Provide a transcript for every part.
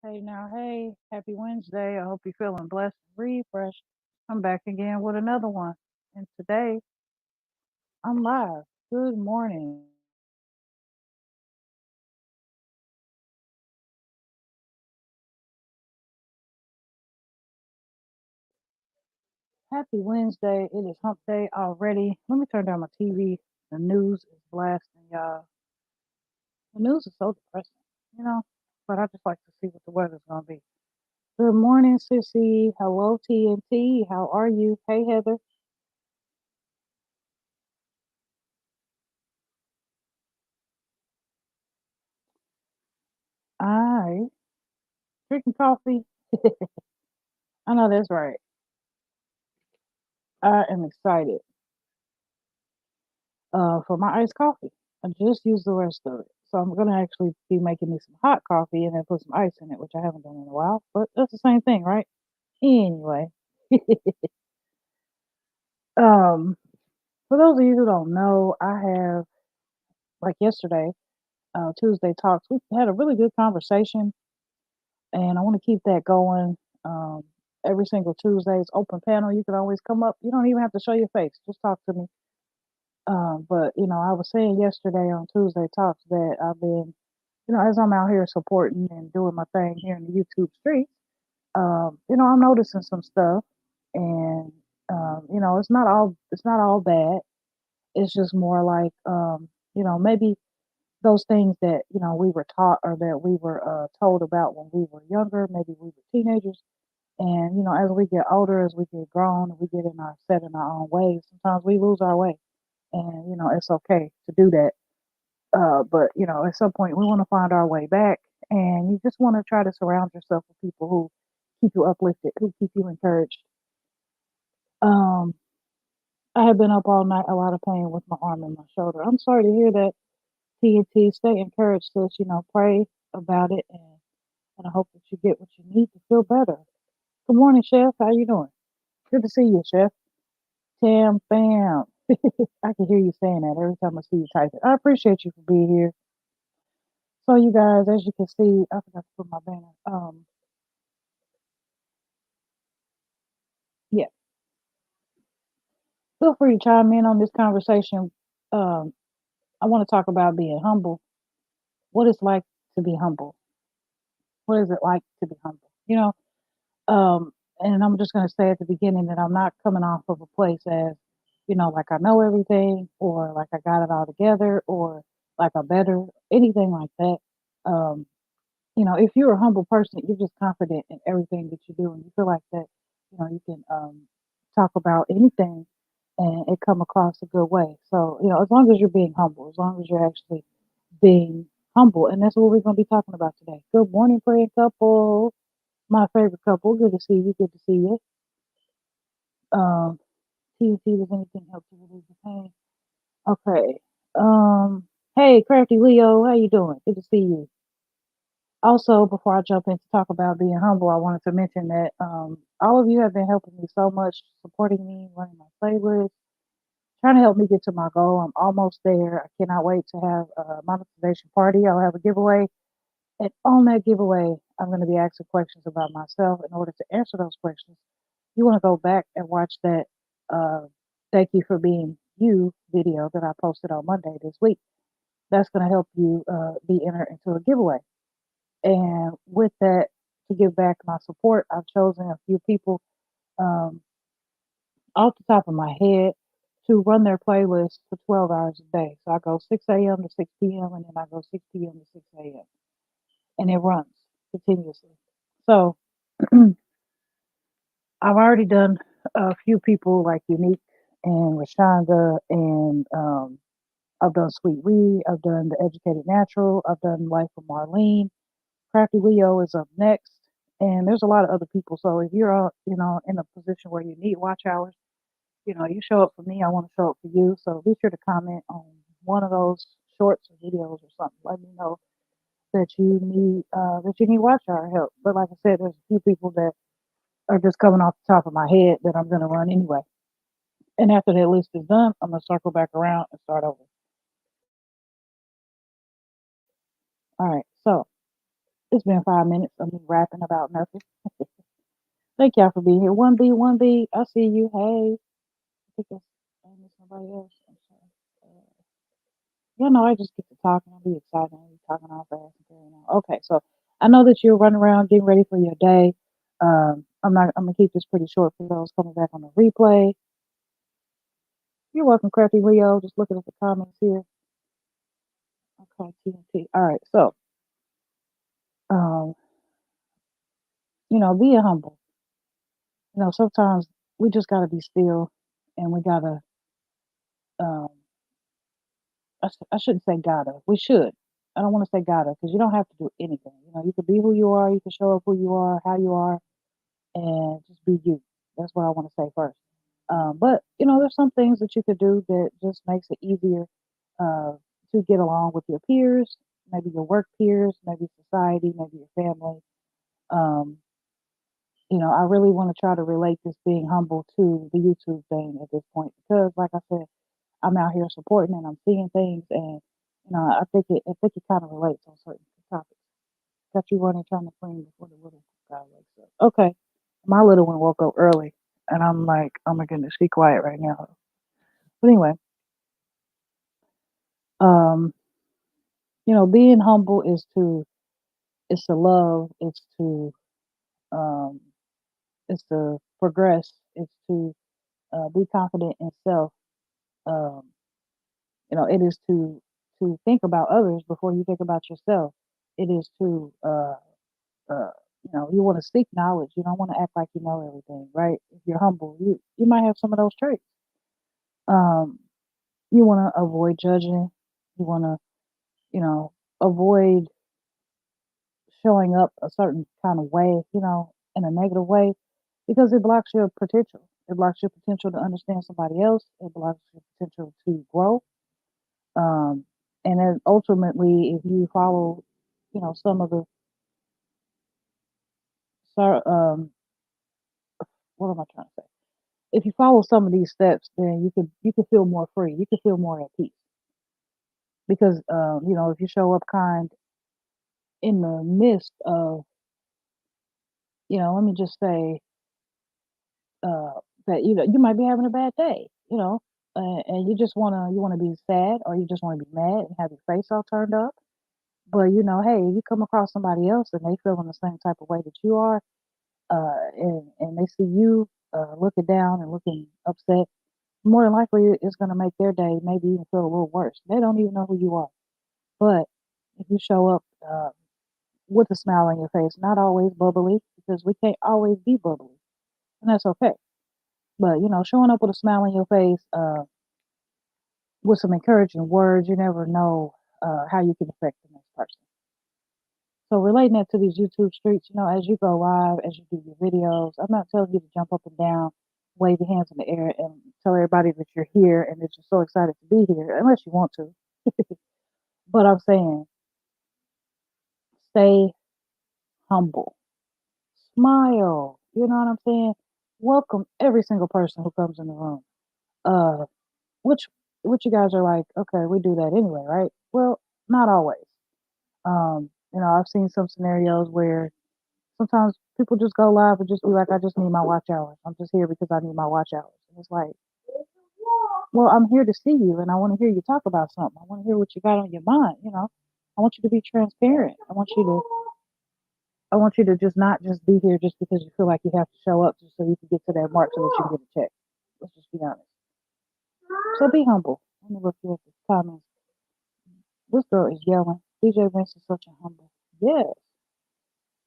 Hey now, hey, happy Wednesday. I hope you're feeling blessed and refreshed. I'm back again with another one. And today I'm live. Good morning. Happy Wednesday. It is hump day already. Let me turn down my TV. The news is blasting, y'all. The news is so depressing, you know, but I just like to see what the weather's going to be. Good morning, Sissy. Hello, TNT. How are you? Hey, Heather. I drinking coffee. I know that's right. I am excited for my iced coffee. I just used the rest of it. So I'm gonna actually be making me some hot coffee and then put some ice in it, which I haven't done in a while. But that's the same thing, right? Anyway, um, for those of you who don't know, I have like yesterday, Tuesday talks. We had a really good conversation, and I want to keep that going. Um, every single Tuesday, it's open panel. You can always come up. You don't even have to show your face. Just talk to me. But I was saying yesterday on Tuesday talks that I've been as I'm out here supporting and doing my thing here in the YouTube streets, I'm noticing some stuff, and it's not all bad. It's just more like, maybe those things that we were taught or that we were told about when we were younger. Maybe we were teenagers, and as we get older, as we get grown, we get in our set in our own ways. Sometimes we lose our way, and it's okay to do that, but at some point, we want to find our way back, and you just want to try to surround yourself with people who keep you uplifted, who keep you encouraged. Um, I have been up all night, a lot of pain with my arm and my shoulder. I'm sorry to hear that, TNT. Stay encouraged, sis. Pray about it, and I hope that you get what you need to feel better. Good morning, Chef. How you doing? Good to see you, Chef. Tam, bam. I can hear you saying that every time I see you type it. I appreciate you for being here. So, you guys, as you can see, I forgot to put my banner. Yeah, feel free to chime in on this conversation. Um, I want to talk about being humble. What it's like to be humble. What is it like to be humble? Um, and I'm just going to say at the beginning that I'm not coming off of a place as, like I know everything or like I got it all together or like I'm better, anything like that. Um, if you're a humble person, you're just confident in everything that you do, and you feel like that, you can talk about anything, and it come across a good way. So, as long as you're being humble, as long as you're actually being humble, and that's what we're going to be talking about today. Good morning, praying couple, my favorite couple. Good to see you. Good to see you. Um, see if there's anything help to relieve the pain. Okay. Um, hey, Crafty Leo, how you doing? Good to see you. Also, before I jump in to talk about being humble, I wanted to mention that all of you have been helping me so much, supporting me, running my playlist, trying to help me get to my goal. I'm almost there. I cannot wait to have a monetization party. I'll have a giveaway. And on that giveaway, I'm going to be asking questions about myself. In order to answer those questions, you want to go back and watch that uh, Thank You for Being You video that I posted on Monday this week. That's going to help you be entered into a giveaway. And with that, to give back my support, I've chosen a few people um, off the top of my head to run their playlist for 12 hours a day. So I go 6 a.m. to 6 p.m. and then I go 6 p.m. to 6 a.m. and it runs continuously. So I've already done a few people like Unique and Rashonda, and I've done Sweet Wee, I've done The Educated Natural, I've done Life of Marlene. Crafty Leo is up next, and there's a lot of other people. So if you're, in a position where you need watch hours, you show up for me, I want to show up for you. So be sure to comment on one of those shorts or videos or something. Let me know that you need watch hour help. But like I said, there's a few people that are just coming off the top of my head that I'm gonna run anyway. And after that list is done, I'm gonna circle back around and start over. All right. So It's been 5 minutes of me rapping about nothing. Thank y'all for being here. 1B, 1B, I see you. Hey, I think it's somebody else. I'm sorry. You know, I just get to talking. I'll be excited. I'll be talking all fast and carrying on. Okay, so I know that you're running around getting ready for your day. I'm not. I'm gonna keep this pretty short for those coming back on the replay. You're welcome, Crafty Leo. Just looking at the comments here. Okay, TNT. All right, so um, being humble. Sometimes we just gotta be still, and we gotta. Um, I shouldn't say gotta. We should. I don't want to say gotta because you don't have to do anything. You can be who you are. You can show up who you are, how you are, and just be you. That's what I want to say first. But there's some things that you could do that just makes it easier uh, to get along with your peers, maybe your work peers, maybe society, maybe your family. Um, I really want to try to relate this being humble to the YouTube thing at this point because, like I said, I'm out here supporting and I'm seeing things, and I think it kind of relates on certain topics. Got you running trying to clean before the little guy wakes up. Okay, my little one woke up early, and I'm like, oh my goodness, be quiet right now. But anyway, um, being humble is to love, um, it's to progress, it's to be confident in self. Um, it is to think about others before you think about yourself. It is to you want to seek knowledge. You don't want to act like you know everything, right? If you're humble, you might have some of those traits. Um, you want to avoid judging. You want to, avoid showing up a certain kind of way, in a negative way, because it blocks your potential. It blocks your potential to understand somebody else. It blocks your potential to grow. Um, and then ultimately, if you follow, some of the, um, what am I trying to say? If you follow some of these steps, then you can feel more free. You can feel more at peace because if you show up kind in the midst of let me just say uh, that you might be having a bad day, and you wanna be sad or you just wanna be mad and have your face all turned up. But hey, you come across somebody else and they feeling the same type of way that you are, and they see you looking down and looking upset. More than likely, it's gonna make their day maybe even feel a little worse. They don't even know who you are. But if you show up with a smile on your face, not always bubbly, because we can't always be bubbly, and that's okay. But showing up with a smile on your face, with some encouraging words, you never know how you can affect the next person. So relating that to these YouTube streets, as you go live, as you do your videos, I'm not telling you to jump up and down, wave your hands in the air, and tell everybody that you're here and that you're so excited to be here, unless you want to. But I'm saying, stay humble, smile. You know what I'm saying? Welcome every single person who comes in the room. Uh, which which you guys are like, okay, we do that anyway, right? Well, not always. I've seen some scenarios where sometimes people just go live and just be like, I just need my watch hours. I'm just here because I need my watch hours. And it's like, well, I'm here to see you and I want to hear you talk about something. I want to hear what you got on your mind. I want you to be transparent. I want you to just not just be here just because you feel like you have to show up just so you can get to that mark so that you can get a check. Let's just be honest. So be humble. Let me look here at the comments. This girl is yelling. DJ Vince is such a humble. Yes.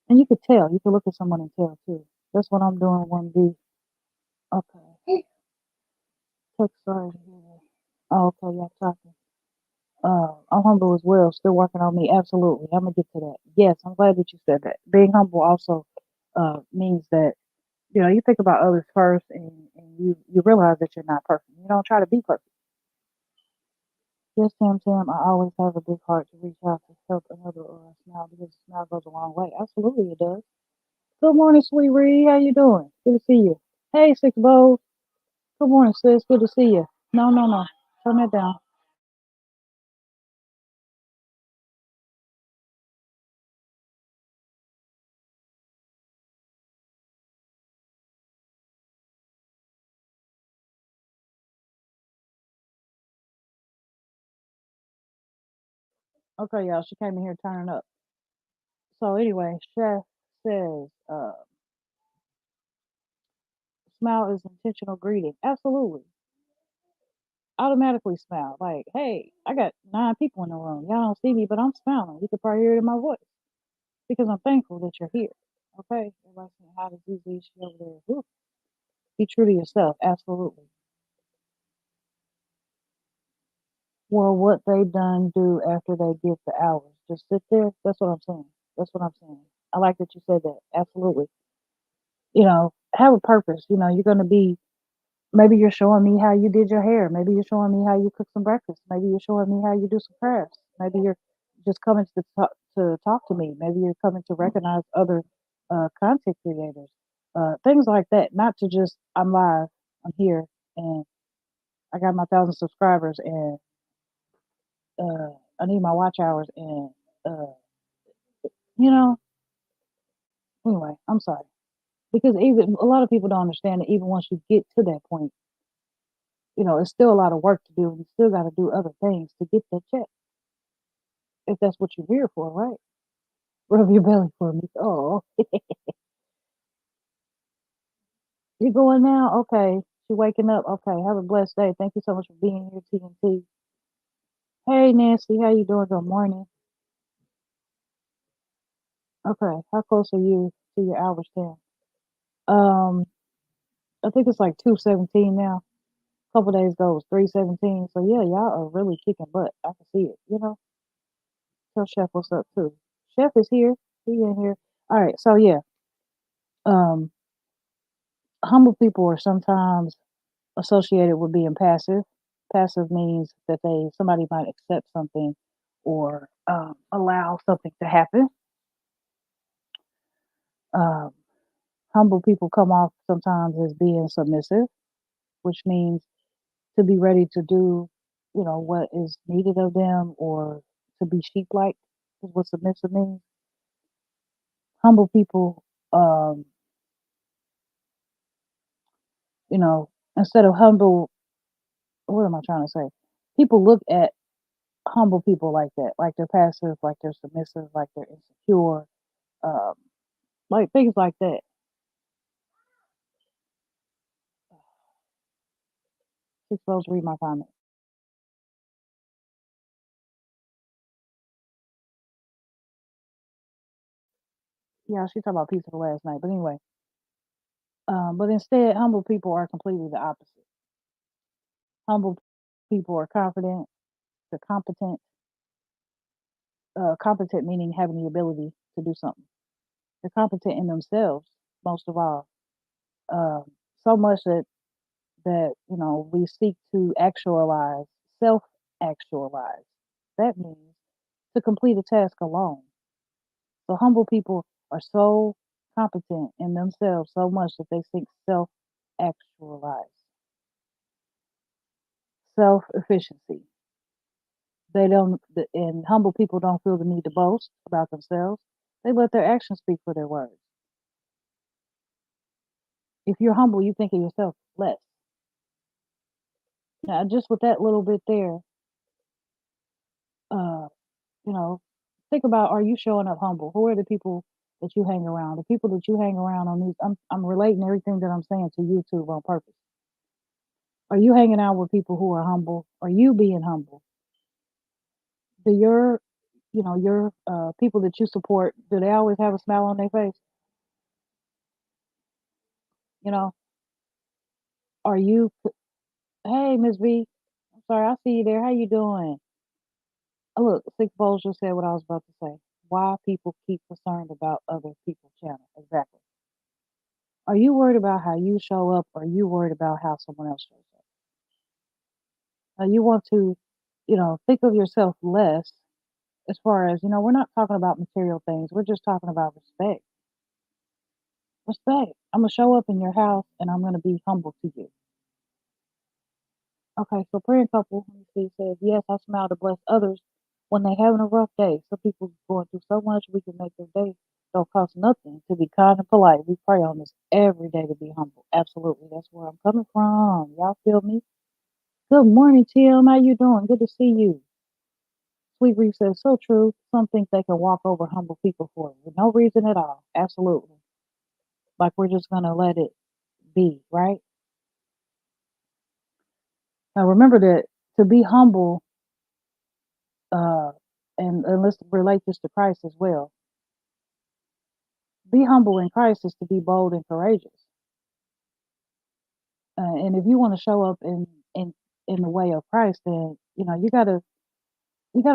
And you could tell. You could look at someone and tell too. That's what I'm doing 1B. Okay. Text sorry to hear that. Oh, okay, y'all talking. I'm humble as well, still working on me. Absolutely. I'm gonna get to that. Yes, I'm glad that you said that. Being humble also means that, you think about others first and you realize that you're not perfect. You don't try to be perfect. Yes, Sam, I always have a big heart to reach out to help another or a smile because a smile goes a long way. Absolutely it does. Good morning, sweet Ree. How you doing? Good to see you. Hey, Six Bows. Good morning, sis. Good to see you. No, no, no. Turn that down. Okay, y'all, she came in here turning up. So anyway, Chef says, smile is intentional greeting. Absolutely. Automatically smile. Like, hey, I got 9 people in the room. Y'all don't see me, but I'm smiling. You can probably hear it in my voice because I'm thankful that you're here. Okay? Everybody's saying, how does Zuzu she over there? Whew. Be true to yourself. Absolutely. Well, what they done do after they get the hours? Just sit there? That's what I'm saying. That's what I'm saying. I like that you said that. Absolutely. Have a purpose. You're going to be, maybe you're showing me how you did your hair. Maybe you're showing me how you cook some breakfast. Maybe you're showing me how you do some crafts. Maybe you're just coming to talk to me. Maybe you're coming to recognize other content creators. Things like that. Not to just, I'm live, I'm here, and I got my 1,000 subscribers, and I need my watch hours, and uh, you know, anyway, I'm sorry. Because even a lot of people don't understand that even once you get to that point, it's still a lot of work to do. You still got to do other things to get that check, if that's what you're here for, right? Rub your belly for me. Oh, you're going now? Okay. You're waking up. Okay. Have a blessed day. Thank you so much for being here, TNT. Hey, Nancy. How you doing? Good morning. Okay. How close are you to your hours then? Um, I think it's like 2:17 now. A couple days ago it was 3:17. So yeah, y'all are really kicking butt. I can see it. Tell Chef what's up too. Chef is here. He in here. All right. So yeah, um, humble people are sometimes associated with being passive. Passive means that somebody might accept something or allow something to happen. Um, Humble people come off sometimes as being submissive, which means to be ready to do, what is needed of them, or to be sheep-like is what submissive means. Humble people, um, instead of humble, what am I trying to say? People look at humble people like that, like they're passive, like they're submissive, like they're insecure, um, like things like that. She's supposed to read my comment. Yeah, she talked about pizza last night, but anyway. But instead, humble people are completely the opposite. Humble people are confident, they're competent. Competent meaning having the ability to do something. They're competent in themselves, most of all. Um, so much that we seek to actualize, self-actualize. That means to complete a task alone. So humble people are so competent in themselves so much that they seek self-actualize, self-efficiency. And humble people don't feel the need to boast about themselves. They let their actions speak for their words. If you're humble, you think of yourself less. Now, just with that little bit there, uh, you know, think about, are you showing up humble? Who are the people that you hang around? The people that you hang around on these, I'm relating everything that I'm saying to YouTube on purpose. Are you hanging out with people who are humble? Are you being humble? Do your people that you support, do they always have a smile on their face? You know, are you, hey, Miss V, I'm sorry, I see you there. How you doing? Oh, look, Six Bowls just said what I was about to say. Why people keep concerned about other people's channel. Exactly. Are you worried about how you show up, or are you worried about how someone else shows up? Now, you want to, think of yourself less as far as, we're not talking about material things. We're just talking about respect. Respect. I'm going to show up in your house and I'm going to be humble to you. Okay, so praying couple, let me see, says, yes, I smile to bless others when they having a rough day. Some people going through so much, we can make their day. Don't cost nothing to be kind and polite. We pray on this every day to be humble. Absolutely. That's where I'm coming from. Y'all feel me? Good morning, Tim. How you doing? Good to see you. Sweet Reef says, so true. Some think they can walk over humble people for no reason at all. Absolutely. Like we're just going to let it be, right? Now remember that to be humble, uh, and let's relate this to Christ as well. Be humble in Christ is to be bold and courageous. And if you want to show up in the way of Christ, then you gotta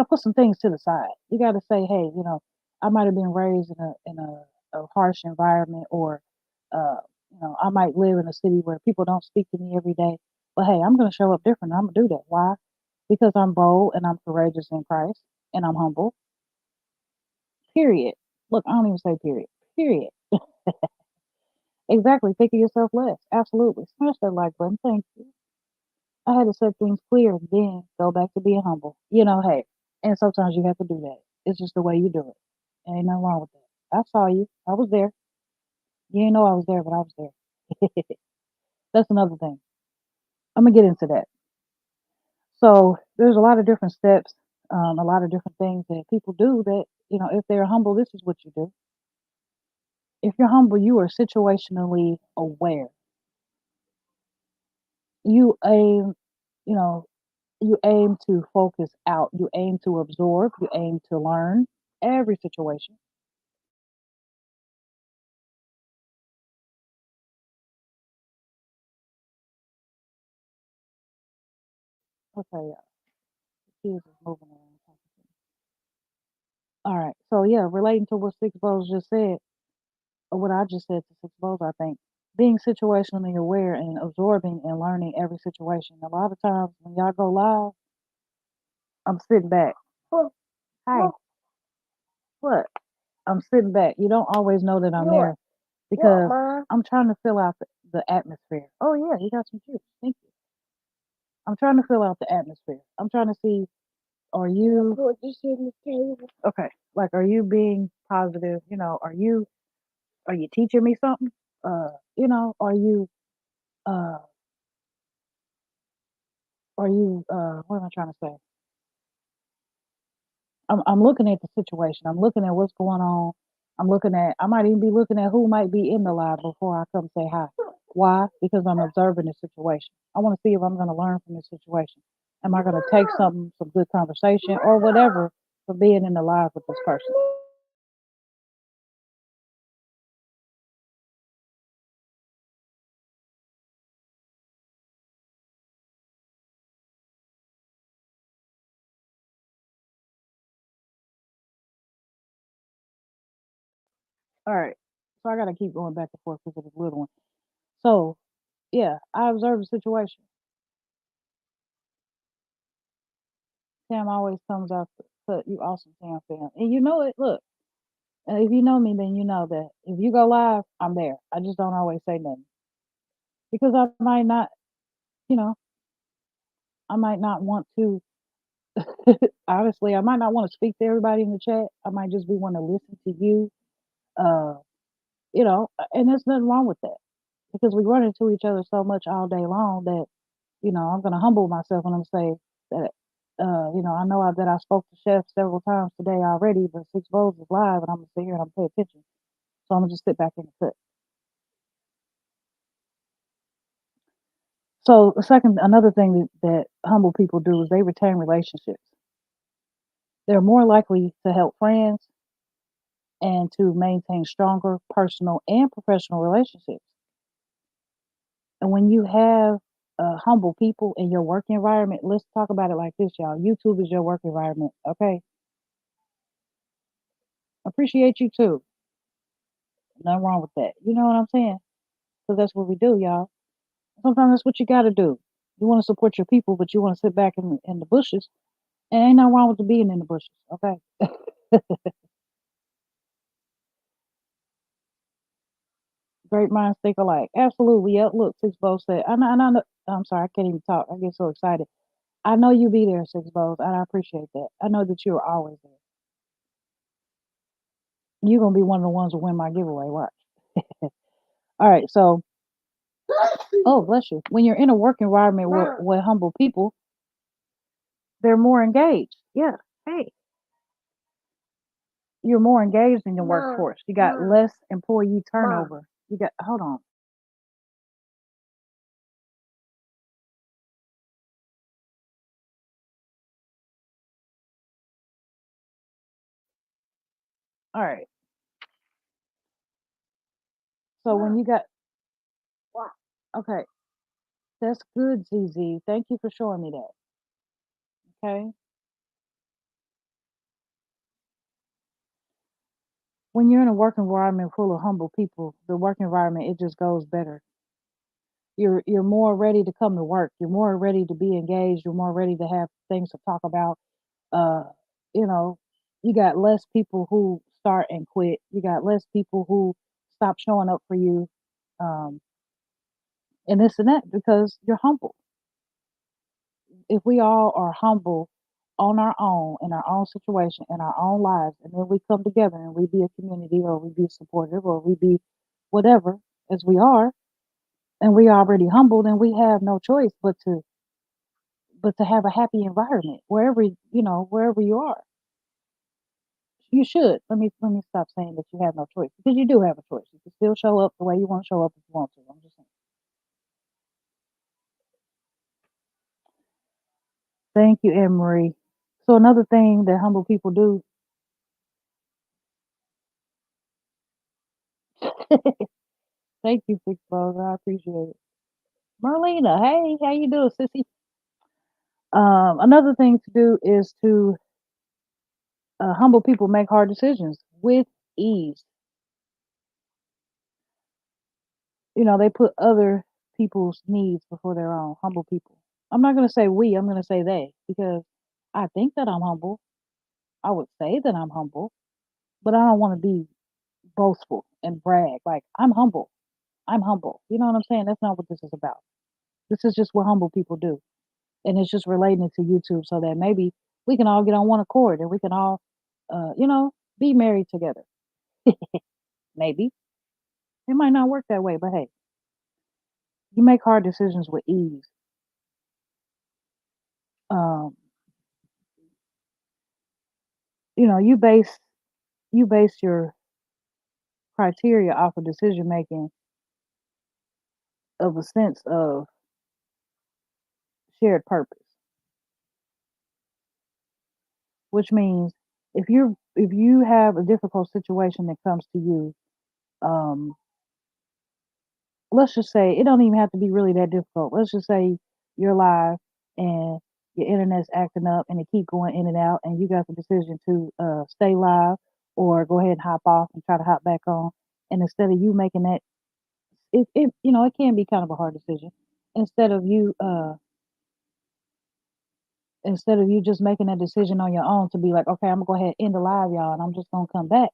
put some things to the side. You gotta say, hey, I might have been raised in a harsh environment, or I might live in a city where people don't speak to me every day. But hey, I'm gonna show up different. I'm gonna do that. Why? Because I'm bold and I'm courageous in Christ and I'm humble. Period. Look, I don't even say period. Period. Exactly. Think of yourself less. Absolutely. Smash that like button. Thank you. I had to set things clear and then go back to being humble. Hey, and sometimes you have to do that. It's just the way you do it. Ain't nothing wrong with that. I saw you. I was there. You didn't know I was there, but I was there. That's another thing. I'm gonna get into that. So there's a lot of different steps, a lot of different things that people do that, if they're humble, this is what you do. If you're humble, you are situationally aware. You aim, you know, you aim to focus out. You aim to absorb. You aim to learn every situation. Okay, yeah. The kids is moving around. All right. So yeah, relating to what Six Bowls just said, or what I just said to Six Bowls, I think being situationally aware and absorbing and learning every situation. A lot of times when y'all go live, I'm sitting back. Hi, what? I'm sitting back. You don't always know that I'm there because I'm trying to fill out the atmosphere. Oh yeah, you got some juice. Thank you. I'm trying to fill out the atmosphere. I'm trying to see, are you okay? Like, are you being positive? Are you teaching me something? Are you uh what am I trying to say? I'm looking at the situation. I'm looking at what's going on. I might even be looking at who might be in the live before I come say hi. Why? Because I'm observing the situation. I want to see if I'm going to learn from this situation. Am I going to take some good conversation or whatever for being in the live with this person? All right. So I got to keep going back and forth because of this little one. So yeah, I observe the situation. Sam always comes out to you awesome Sam fan. And you know it, look, if you know me, then you know that if you go live, I'm there. I just don't always say nothing because I might not, you know, I might not want to. Honestly, I might not want to speak to everybody in the chat. I might just be want to listen to you. Uh, and there's nothing wrong with that because we run into each other so much all day long that I'm gonna humble myself and I'm say that. I know that I spoke to Chef several times today already, but Six Bowls is live, and I'm gonna sit here and I'm gonna pay attention. So I'm gonna just sit back in the cut. So another thing that humble people do is they retain relationships. They're more likely to help friends and to maintain stronger personal and professional relationships. And when you have humble people in your work environment, let's talk about it like this, y'all. YouTube is your work environment, okay? Appreciate you too. Nothing wrong with that. You know what I'm saying? Because that's what we do, y'all. Sometimes that's what you got to do. You want to support your people, but you want to sit back in the bushes. And ain't nothing wrong with the being in the bushes, okay? Great minds think alike. Absolutely. Yep. Look, Six Bows said, I know, I'm sorry, I can't even talk. I get so excited. I know you be there, Six Bows, and I appreciate that. I know that you are always there. You're going to be one of the ones who win my giveaway. Watch. All right. So, oh, bless you. When you're in a work environment with humble people, they're more engaged. Yeah. Hey, you're more engaged in the Mom, workforce. You got mom, less employee mom. turnover. You got hold on. All right. So when Mom, you got what? okay, that's good, ZZ. Thank you for showing me that. Okay. When you're in a work environment full of humble people, the work environment it just goes better. You're more ready to come to work. You're more ready to be engaged. You're more ready to have things to talk about. Uh, you know, you got less people who start and quit. You got less people who stop showing up for you. Um, and this and that because you're humble. If we all are humble on our own, in our own situation, in our own lives, and then we come together and we be a community or we be supportive or we be whatever as we are, and we already humble, then we have no choice but to have a happy environment wherever wherever you are. You should. Let me stop saying that you have no choice because you do have a choice. You can still show up the way you want to show up if you want to. I'm just saying. Thank you, Anne Marie. So another thing that humble people do. Thank you, Six Balls. I appreciate it. Marlena, hey, how you doing, sissy? Another thing to do is to humble people make hard decisions with ease. They put other people's needs before their own. Humble people. I'm not going to say we. I'm going to say they because I think that I'm humble. I would say that I'm humble, but I don't want to be boastful and brag. Like I'm humble. I'm humble. You know what I'm saying? That's not what this is about. This is just what humble people do. And it's just relating it to YouTube so that maybe we can all get on one accord and we can all, be married together. Maybe it might not work that way, but hey, you make hard decisions with ease. Um, you base your criteria off of decision making of a sense of shared purpose, which means if you have a difficult situation that comes to you, um, let's just say it don't even have to be really that difficult. Let's just say you're live and your internet's acting up and it keep going in and out and you got the decision to stay live or go ahead and hop off and try to hop back on. And instead of you making that it can be kind of a hard decision. Instead of you instead of you just making that decision on your own to be like, okay, I'm gonna go ahead and end the live, y'all, and I'm just gonna come back,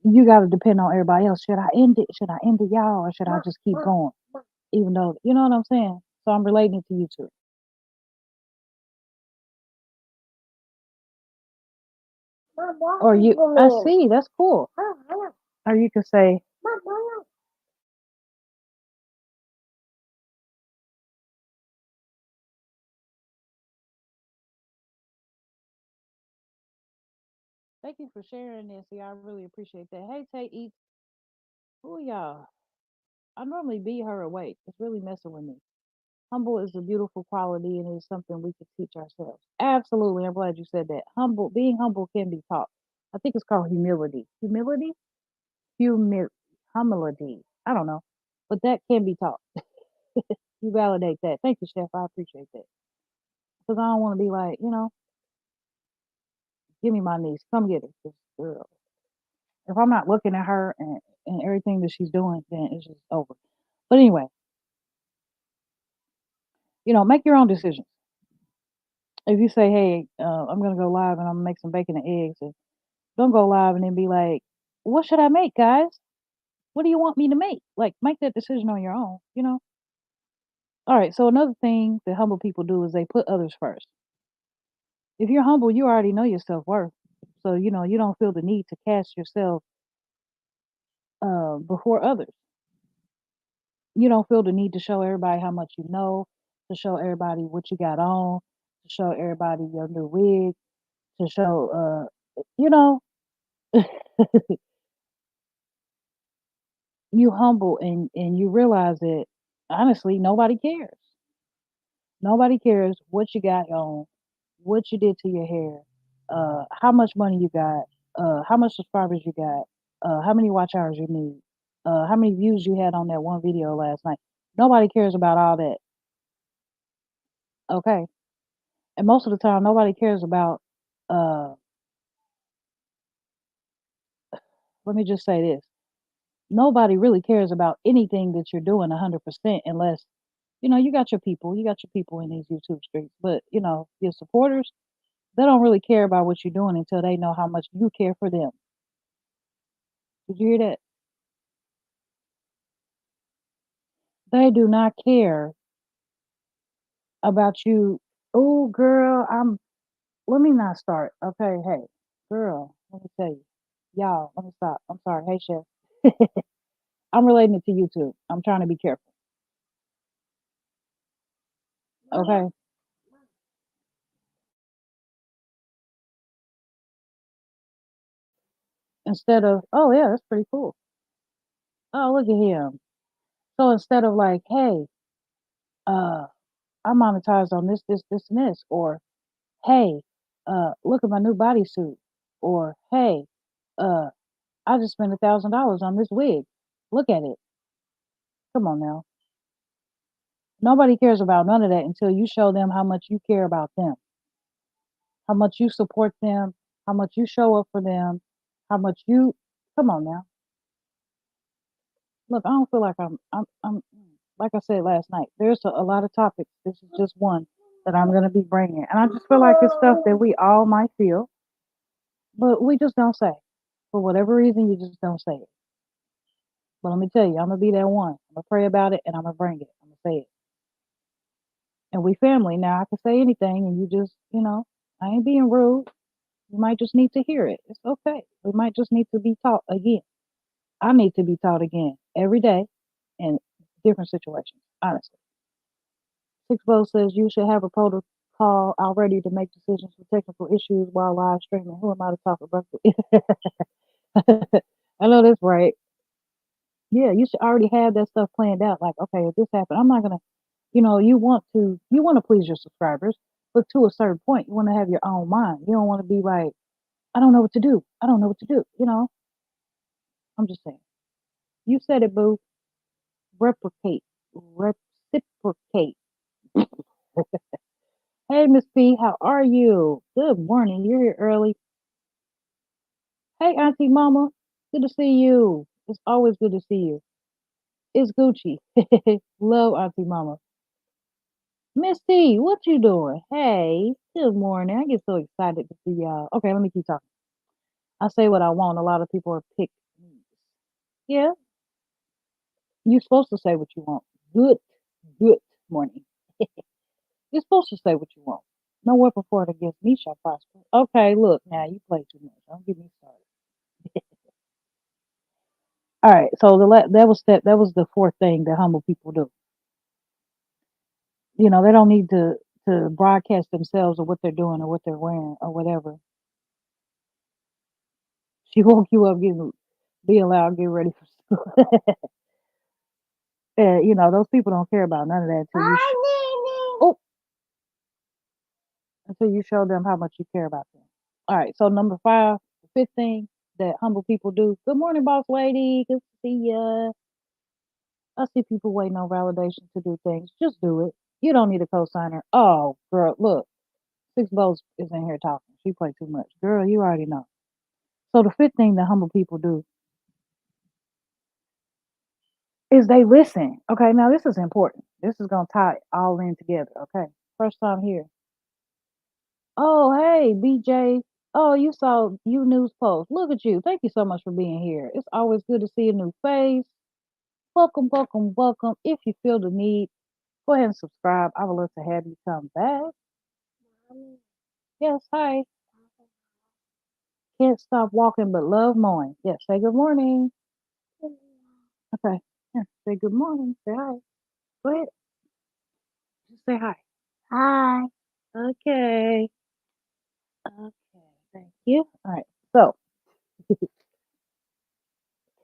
you gotta depend on everybody else. Should I end it? Should I end it, y'all, or should I Mom, just keep mom, going? mom, Even though you know what I'm saying. So I'm relating it to you too. mom, what Or is you the I name? see, that's cool. Mom, Or you could say, mom, mom. thank you for sharing this. Yeah, I really appreciate that. Hey Tay Eats, who y'all? I normally beat her awake. It's really messing with me. Humble is a beautiful quality and it's something we can teach ourselves. Absolutely. I'm glad you said that. Being humble can be taught. I think it's called humility. Humility? Humil humility. I don't know. But that can be taught. You validate that. Thank you, Chef. I appreciate that. Because I don't want to be like, give me my niece. Come get her. 'Cause, girl, if I'm not looking at her and everything that she's doing, then it's just over. But anyway, make your own decisions. If you say, hey, I'm going to go live and I'm going to make some bacon and eggs, and don't go live and then be like, what should I make, guys? What do you want me to make? Like, make that decision on your own. All right. So, another thing that humble people do is they put others first. If you're humble, you already know your self worth. So, you don't feel the need to cast yourself before others. You don't feel the need to show everybody how much you know, to show everybody what you got on, to show everybody your new wig. to show, you know, you humble and you realize that honestly nobody cares. Nobody cares what you got on, what you did to your hair, how much money you got, how much subscribers you got, how many watch hours you need, how many views you had on that one video last night. Nobody cares about all that. Okay. And most of the time nobody cares about uh let me just say this. Nobody really cares about anything that you're doing 100% unless you got your people in these YouTube streets, but your supporters, they don't really care about what you're doing until they know how much you care for them. Did you hear that? They do not care about you. Oh, girl, let me not start. Okay, hey, girl, let me tell you. Y'all, let me stop. I'm sorry. Hey, chef. I'm relating it to YouTube. I'm trying to be careful. Mama, Okay. Instead of, oh, yeah, that's pretty cool. Oh, look at him. So instead of like, hey, uh, I monetized on this, and this, or hey, look at my new bodysuit, or hey, uh, I just spent $1,000 on this wig. Look at it. Come on now. Nobody cares about none of that until you show them how much you care about them, how much you support them, how much you show up for them, how much you. Come on now. Look, I don't feel like I'm. Like I said last night. There's a lot of topics. This is just one that I'm gonna be bringing, and I just feel like it's stuff that we all might feel, but we just don't say. For whatever reason, you just don't say it. But let me tell you, I'm gonna be that one. I'm gonna pray about it, and I'm gonna bring it. I'm gonna say it. And we family now. I can say anything, and you just, I ain't being rude. You might just need to hear it. It's okay. We might just need to be taught again. I need to be taught again every day in different situations. Honestly, Six Bow says you should have a protocol already to make decisions for technical issues while live streaming. Who am I to talk about? I know that's right. Yeah, you should already have that stuff planned out. Like, okay, if this happened, I'm not gonna, you want to please your subscribers, but to a certain point, you want to have your own mind. You don't want to be like, I don't know what to do. I don't know what to do. I'm just saying. You said it, boo. Replicate, reciprocate. Hey, Miss P, how are you? Good morning. You're here early. Hey, Auntie Mama. Good to see you. It's always good to see you. It's Gucci. Love Auntie Mama. Miss T, what you doing? Hey, good morning. I get so excited to see y'all. Okay, let me keep talking. I say what I want. A lot of people are pick. Yeah, you're supposed to say what you want. Good, good morning. You're supposed to say what you want. No weapon formed against me shall prosper. Okay, look, now you play too much. Don't get me started. All right, so that was the fourth thing that humble people do. They don't need to broadcast themselves or what they're doing or what they're wearing or whatever. She woke you up, being loud, get ready for school. And those people don't care about none of that hi, Nene. oh, until you show them how much you care about them. All right, so number five, the fifth thing that humble people do. Good morning, boss lady. Good to see ya. I see people waiting on validation to do things. Just do it. You don't need a cosigner. Oh, girl, look, Six Bows is in here talking. She played too much. Girl, you already know. So the fifth thing that humble people do is they listen. Okay, now this is important. This is gonna tie it all in together. Okay, first time here. Oh, hey, BJ. Oh, you saw you news post. Look at you. Thank you so much for being here. It's always good to see a new face. Welcome, welcome, welcome. If you feel the need, go ahead and subscribe. I would love to have you come back. Mommy, Yes, hi. Can't stop walking but love mowing. Yes, say good morning. Okay. Yeah, say good morning. Say hi. Go ahead. Just say hi. hi. Okay. Okay. Thank you. All right. So,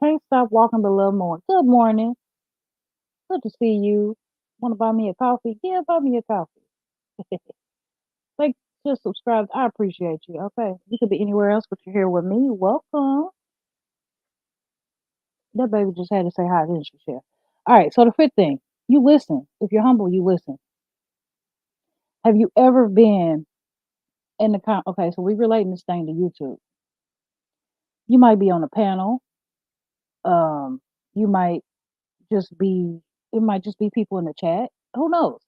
can't stop walking but love more. Good morning. Good to see you. Want to buy me a coffee? Yeah, buy me a coffee. Like, just subscribe. I appreciate you. Okay. You could be anywhere else, but you're here with me. Welcome. That baby just had to say hi, didn't she, Chef? All right. So, the fifth thing, you listen. If you're humble, you listen. Have you ever been in the okay, so we relating this thing to YouTube. You might be on a panel. Um, you might just be, it might just be people in the chat. Who knows?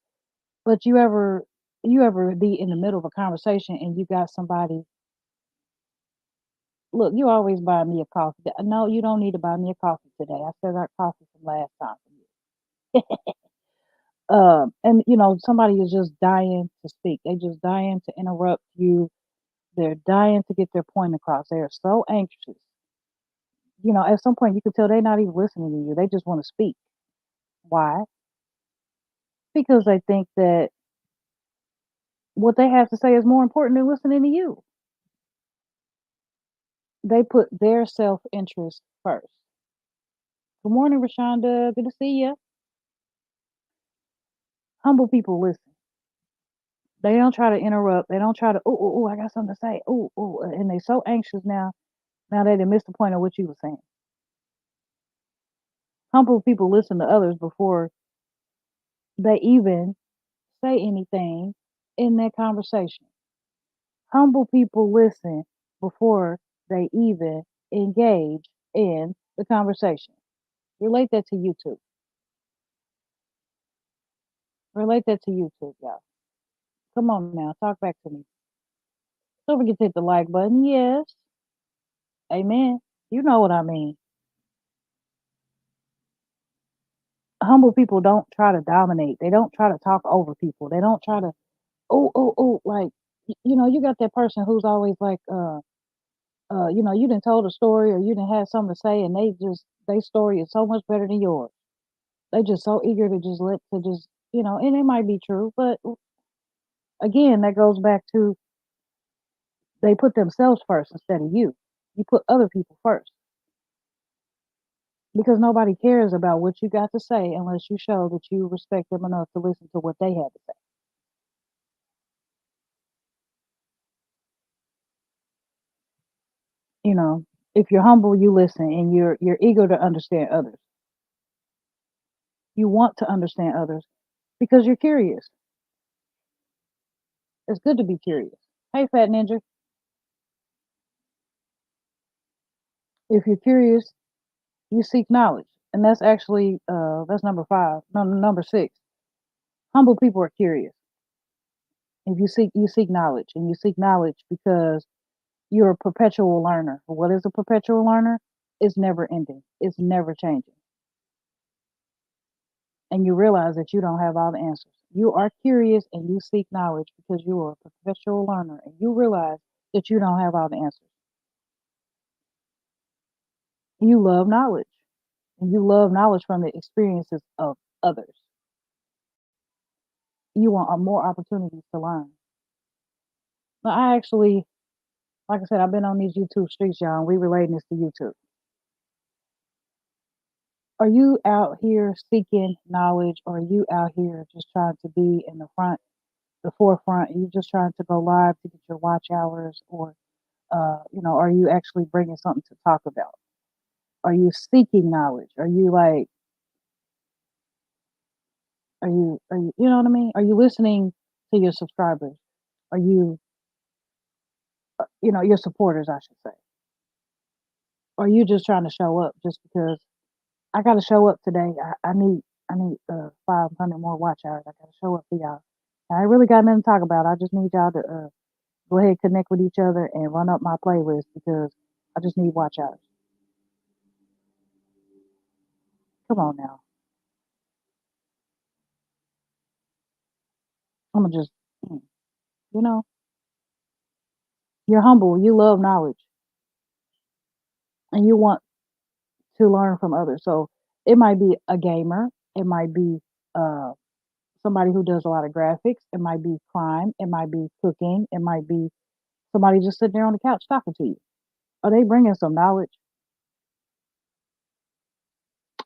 But you ever be in the middle of a conversation and you got somebody, look, you always buy me a coffee. No, you don't need to buy me a coffee today. I still got coffee from last time from you. And somebody is just dying to speak. They just dying to interrupt you. They're dying to get their point across. They are so anxious. At some point you can tell they're not even listening to you. They just want to speak. Why? Because they think that what they have to say is more important than listening to you. They put their self interest first. Good morning, Rashonda. Good to see you. Humble people listen. They don't try to interrupt. They don't try to, oh, I got something to say. Oh, and they so anxious now. Now they missed the point of what you were saying. Humble people listen to others before they even say anything in that conversation. Humble people listen before they even engage in the conversation. Relate that to YouTube. Relate that to YouTube, y'all. Come on now, talk back to me. Don't forget to hit the like button. Yes. Amen. You know what I mean. Humble people don't try to dominate. They don't try to talk over people. They don't try to, like, you got that person who's always like, you didn't told a story or you didn't have something to say and their story is so much better than yours. They just so eager to and it might be true, but again, that goes back to they put themselves first instead of you. You put other people first because nobody cares about what you got to say unless you show that you respect them enough to listen to what they have to say. You know, if you're humble, you listen and you're eager to understand others. You want to understand others because you're curious. It's good to be curious. Hey, Fat Ninja, if you're curious, you seek knowledge, and that's actually that's number 5. No, number 6. Humble people are curious. If you seek knowledge, and you seek knowledge because you're a perpetual learner. What is a perpetual learner? It's never ending. It's never changing. And you realize that you don't have all the answers. You are curious and you seek knowledge because you are a perpetual learner and you realize that you don't have all the answers. You love knowledge and you love knowledge from the experiences of others. You want more opportunities to learn. Now, I actually, like I said, I've been on these YouTube streets, y'all, and we relating this to YouTube. Are you out here seeking knowledge or are you out here just trying to be in the forefront? Are you just trying to go live to get your watch hours or, are you actually bringing something to talk about? Are you seeking knowledge? Are you like, you know what I mean? Are you listening to your subscribers? Are you, your supporters, I should say? Or are you just trying to show up just because I got to show up today? I need 500 more watch hours. I got to show up for y'all. I ain't really got nothing to talk about. I just need y'all to go ahead, connect with each other, and run up my playlist because I just need watch hours. Come on now. I'm gonna just, mm, you know, you're humble. You love knowledge, and you want to learn from others. So it might be a gamer. It might be uh, somebody who does a lot of graphics. It might be crime. It might be cooking. It might be Somebody just sitting there on the couch talking to you. Are they bringing some knowledge?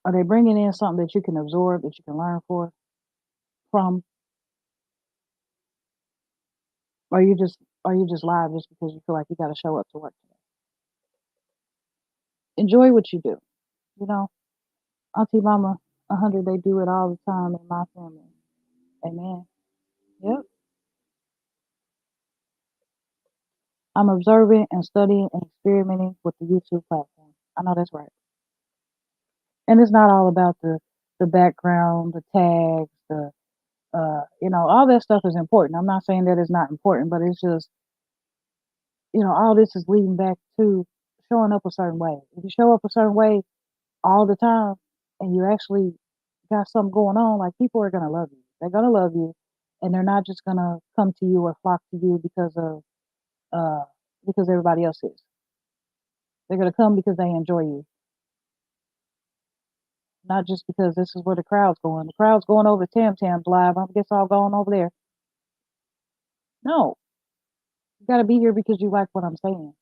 Are they bringing in something that you can absorb, that you can learn from? Or are you just live just because you feel like you got to show up to work today? Enjoy what you do. You know, Auntie Mama 100, they do it all the time in my family. Amen. Yep. I'm observing and studying and experimenting with the YouTube platform. I know that's right. And it's not all about the background, the tags, all that stuff is important. I'm not saying that it's not important, but it's just, all this is leading back to showing up a certain way. If you show up a certain way all the time and you actually got something going on, like people are gonna love you. They're gonna love you, and they're not just gonna come to you or flock to you uh because everybody else is. They're gonna come because they enjoy you, not just because this is where the crowd's going. The crowd's going over to Tam Tam's live. I guess I'll go on over there. No, you gotta be here because you like what I'm saying.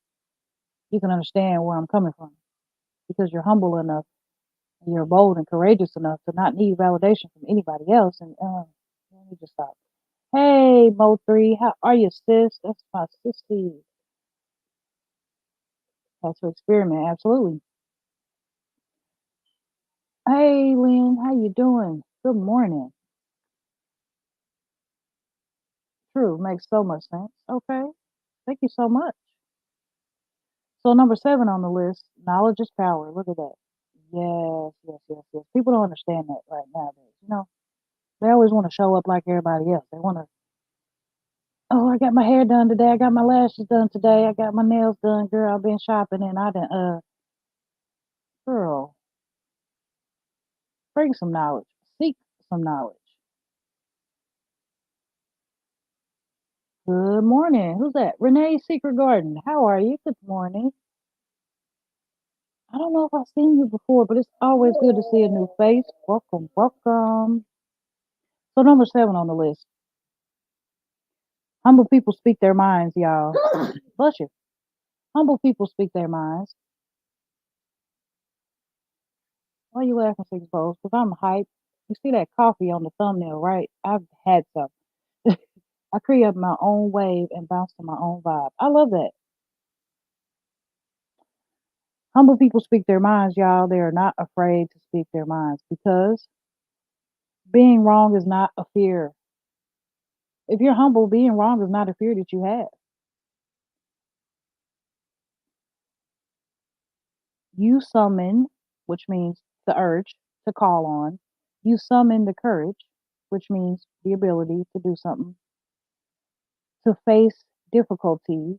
You can understand where I'm coming from because you're humble enough and you're bold and courageous enough to not need validation from anybody else. And let me just stop. Hey, Mo3, how are you, sis? That's my sissy. That's to experiment, absolutely. Hey, Lynn, how you doing? Good morning. True, makes so much sense. Okay, thank you so much. So number 7 on the list, knowledge is power. Look at that. Yes, yes, yes, yes. People don't understand that right nowadays. They always want to show up like everybody else. They want to, oh, I got my hair done today. I got my lashes done today. I got my nails done, girl. I've been shopping and I done, girl, bring some knowledge. Seek some knowledge. Good morning. Who's that? Renee Secret Garden. How are you? Good morning. I don't know if I've seen you before, but it's always good to see a new face. Welcome, welcome. So number 7 on the list. Humble people speak their minds, y'all. Bless you. Humble people speak their minds. Why are you laughing, Six Bowls? Because I'm hyped. You see that coffee on the thumbnail, right? I've had some. I create my own wave and bounce to my own vibe. I love that. Humble people speak their minds, y'all. They are not afraid to speak their minds because being wrong is not a fear. If you're humble, being wrong is not a fear that you have. You summon, which means the urge to call on. You summon the courage, which means the ability to do something, to face difficulties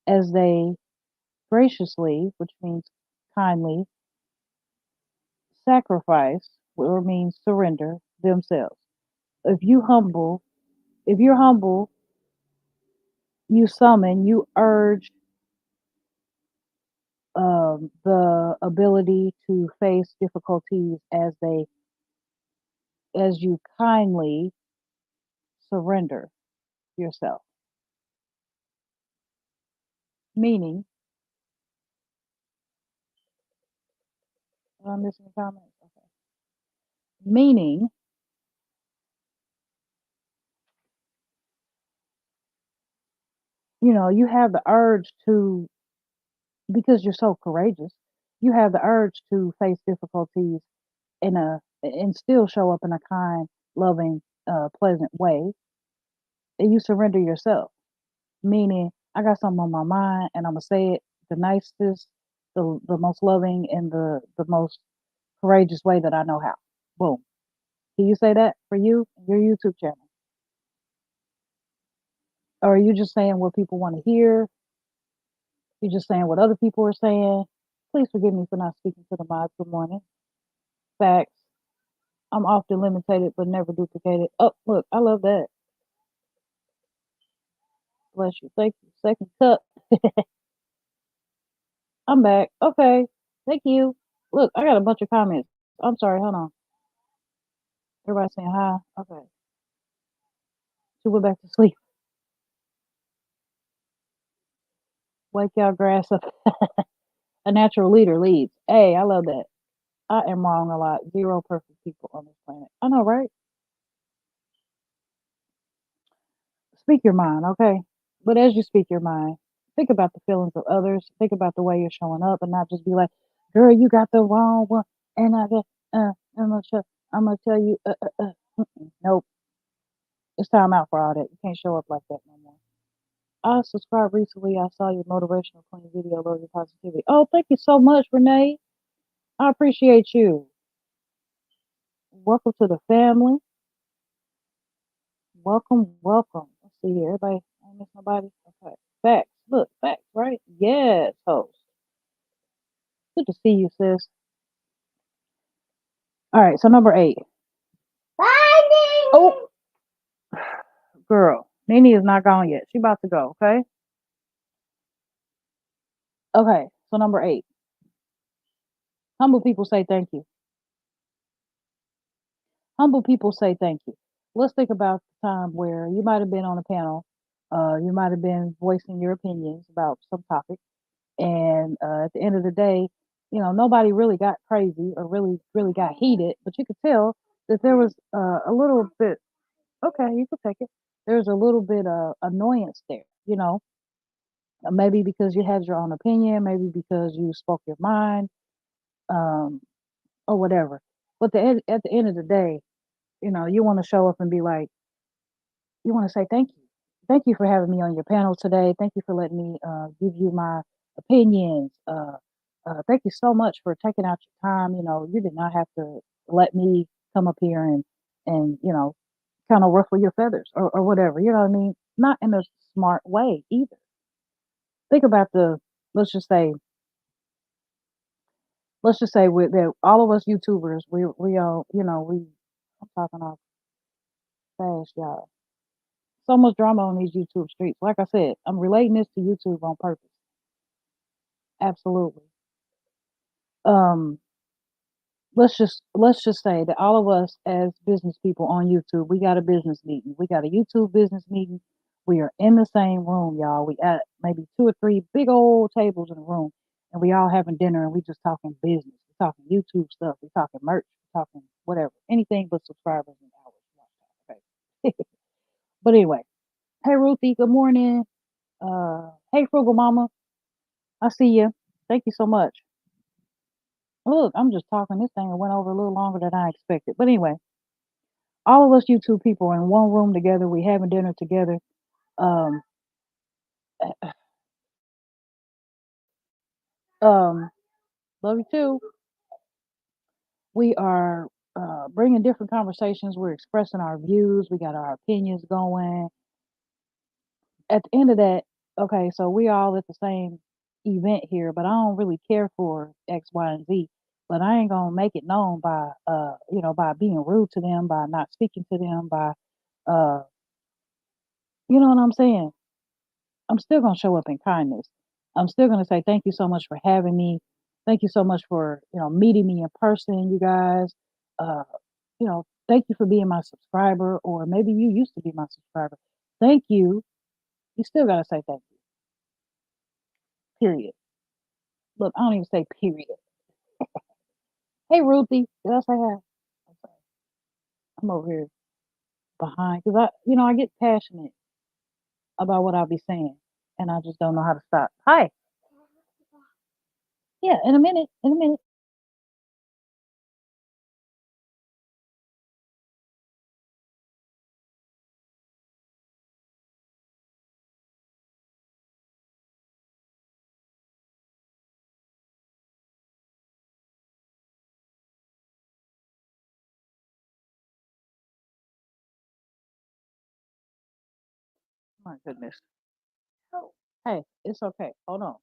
as they graciously, which means kindly, sacrifice, or means surrender themselves. If you humble, if you're humble, you summon, you urge the ability to face difficulties as you kindly surrender yourself. Meaning, am I missing a comment? Okay. Meaning, you have the urge to, because you're so courageous, you have the urge to face difficulties and still show up in a kind, loving, pleasant way, and you surrender yourself. Meaning, I got something on my mind, and I'm gonna say it the nicest, the most loving, and the most courageous way that I know how. Boom. Can you say that for you, your YouTube channel? Or are you just saying what people want to hear? You're just saying what other people are saying? Please forgive me for not speaking to the mods. Good morning. Facts. I'm often limited but never duplicated. Oh, look, I love that. Bless you. Thank you. Second cup. I'm back. Okay. Thank you. Look, I got a bunch of comments. I'm sorry. Hold on. Everybody saying hi. Okay. She went back to sleep. Wake y'all grass up. A natural leader leads. Hey, I love that. I am wrong a lot. Zero perfect people on this planet. I know, right? Speak your mind, okay? But as you speak your mind, think about the feelings of others. Think about the way you're showing up, and not just be like, "Girl, you got the wrong one," and I got, I'm gonna tell you, nope, it's time out for all that. You can't show up like that no more. I subscribed recently. I saw your motivational clean video, Love Your Positivity. Oh, thank you so much, Renee. I appreciate you. Welcome to the family. Welcome, welcome. Let's see here. Everybody, I don't miss nobody. Okay. Facts. Look, facts, right? Yes, host. Good to see you, sis. All right, so number 8. Oh, girl. Nene is not gone yet. She about to go, okay? Okay, so number 8. Humble people say thank you. Humble people say thank you. Let's think about the time where you might have been on a panel, you might have been voicing your opinions about some topic, and at the end of the day, nobody really got crazy or really got heated, but you could tell that there was a little bit. Okay, you could take it. There's a little bit of annoyance there, maybe because you had your own opinion, maybe because you spoke your mind, um, or whatever. But at the end of the day, you want to show up and be like, you want to say thank you. Thank you for having me on your panel today. Thank you for letting me give you my opinions. Thank you so much for taking out your time. You did not have to let me come up here and kind of ruffle your feathers or whatever. You know what I mean? Not in a smart way either. Think about let's just say, with that all of us YouTubers, we all, I'm talking off fast, y'all. So much drama on these YouTube streets. Like I said, I'm relating this to YouTube on purpose. Absolutely. Um, let's just say that all of us as business people on YouTube, we got a business meeting. We got a YouTube business meeting. We are in the same room, y'all. We at maybe 2 or 3 big old tables in a room, and we all having dinner, and we just talking business. We're talking YouTube stuff. We're talking merch. We're talking whatever, anything but subscribers and hours. Okay. But anyway, hey Ruthie, good morning. Hey Frugal Mama, I see you. Thank you so much. Look, I'm just talking this thing and went over a little longer than I expected. But anyway, all of us YouTube people are in one room together. We having dinner together. Um, um, love you too. We are bringing different conversations. We're expressing our views. We got our opinions going. At the end of that, okay, so we all at the same event here, but I don't really care for X, Y, and Z. But I ain't gonna make it known by by being rude to them, by not speaking to them, by uh you know what I'm saying? I'm still gonna show up in kindness. I'm still gonna say thank you so much for having me. Thank you so much for, meeting me in person, you guys. Thank you for being my subscriber, or maybe you used to be my subscriber. Thank you. You still gotta say thank you. Period. Look, I don't even say period. Hey, Ruthie, did I say hi? I'm sorry. I'm over here behind because I get passionate about what I'll be saying, and I just don't know how to stop. Hi. Yeah, in a minute. In a minute. My goodness. Oh. Hey, it's okay. Hold on.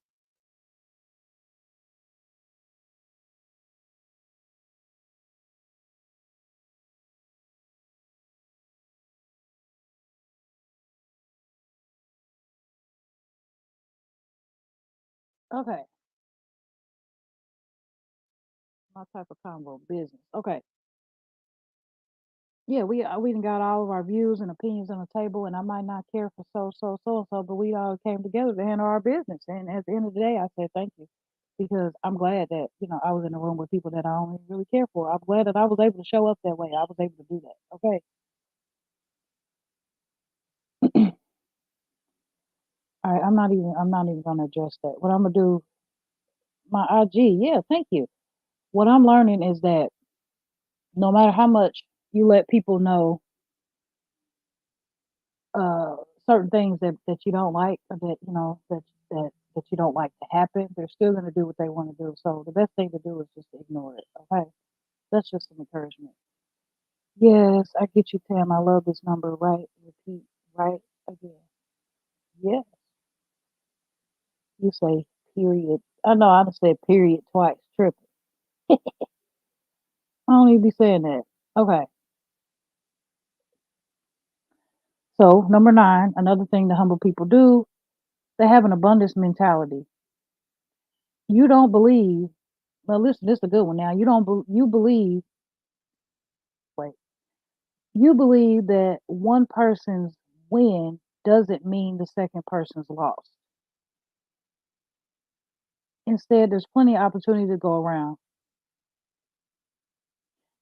Okay, my type of combo business. Okay, Yeah, we done got all of our views and opinions on the table, and I might not care for so and so, but we all came together to handle our business. And at the end of the day, I said thank you because I'm glad that I was in a room with people that I don't really care for. I'm glad that I was able to show up that way. I was able to do that. Okay. All right. I'm not even gonna address that. What I'm gonna do, my IG. Yeah, thank you. What I'm learning is that no matter how much you let people know uh, certain things that you don't like or that that you don't like to happen, they're still going to do what they want to do. So the best thing to do is just ignore it. Okay, that's just some encouragement. Yes, I get you, Tam. I love this number. Right, repeat, right again. Yeah, you say period. I know I done said period twice. Triple. I don't even be saying that. Okay, so number 9, another thing the humble people do, they have an abundance mentality. You don't believe. Well, listen, this is a good one. Now you don't. You believe. Wait. You believe that one person's win doesn't mean the second person's loss. Instead, there's plenty of opportunity to go around.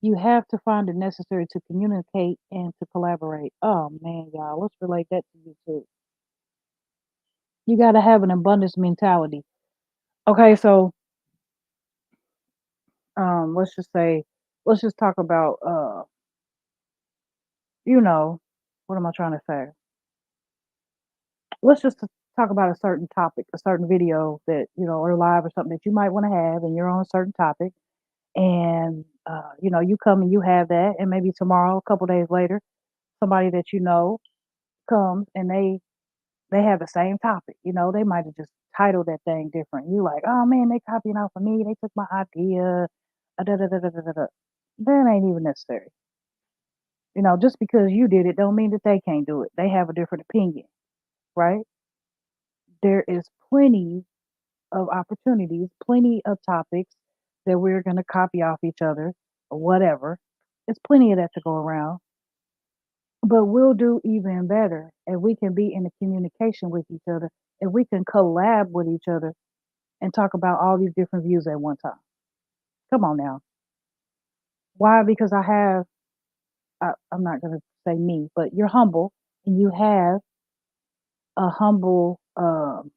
You have to find it necessary to communicate and to collaborate. Oh man, y'all, let's relate that to you too. You got to have an abundance mentality. Okay, so let's just say, let's just talk about you know, what am I trying to say? Let's just talk about a certain topic, a certain video that or live or something that you might want to have, and you're on a certain topic, and you come and you have that, and maybe tomorrow, a couple days later, somebody that you know comes and they have the same topic. They might have just titled that thing different. You like, oh man, they copying off of me. They took my idea. Da, da, da, da, da, da, da. That ain't even necessary. Just because you did it don't mean that they can't do it. They have a different opinion, right? There is plenty of opportunities, plenty of topics that we're going to copy off each other or whatever. It's plenty of that to go around. But we'll do even better if we can be in a communication with each other, if we can collab with each other and talk about all these different views at one time. Come on now. Why? Because I'm not going to say me, but you're humble and you have a humble, I'm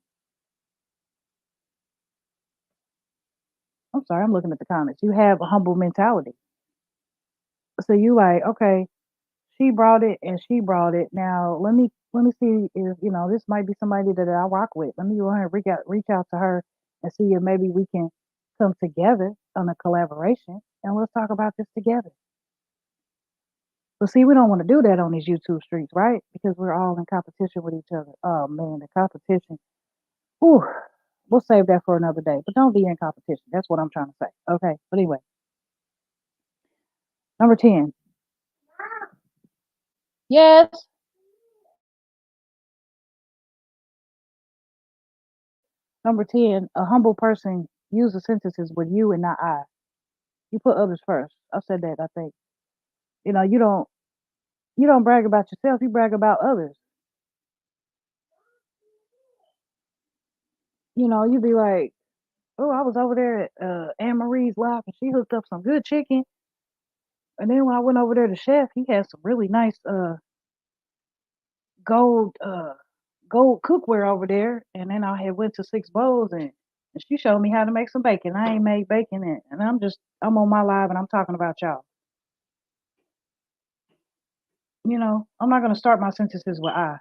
sorry, I'm looking at the comments. You have a humble mentality. So you like, okay, she brought it and she brought it. Now let me see if this might be somebody that I rock with. Let me go ahead and reach out to her and see if maybe we can come together on a collaboration and let's talk about this together. But see, we don't want to do that on these YouTube streets, right? Because we're all in competition with each other. Oh man, the competition. Whew, we'll save that for another day. But don't be in competition. That's what I'm trying to say. Okay. But anyway, number 10. Yes. Number 10, a humble person uses sentences with you and not I. You put others first. I've said that, I think. You don't brag about yourself, you brag about others. You be like, "Oh, I was over there at Anne Marie's wife and she hooked up some good chicken. And then when I went over there to Chef, he had some really nice gold gold cookware over there. And then I had went to Six Bowls and she showed me how to make some bacon. I ain't made bacon and I'm on my live and I'm talking about y'all. I'm not gonna start my sentences with I.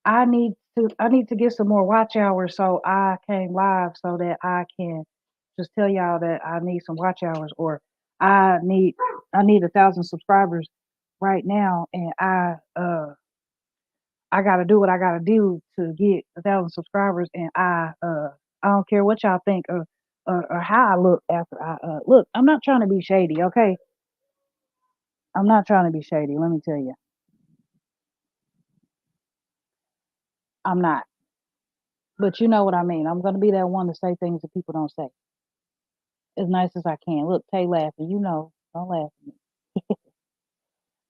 I need to get some more watch hours, so I came live so that I can just tell y'all that I need some watch hours, or I need I need 1,000 subscribers right now, and I gotta do what I gotta do to get 1,000 subscribers, and I don't care what y'all think or how I look after I look. I'm not trying to be shady, okay? I'm not trying to be shady. Let me tell you, I'm not. But you know what I mean. I'm gonna be that one to say things that people don't say as nice as I can. Look, Tay laughing. Don't laugh at me.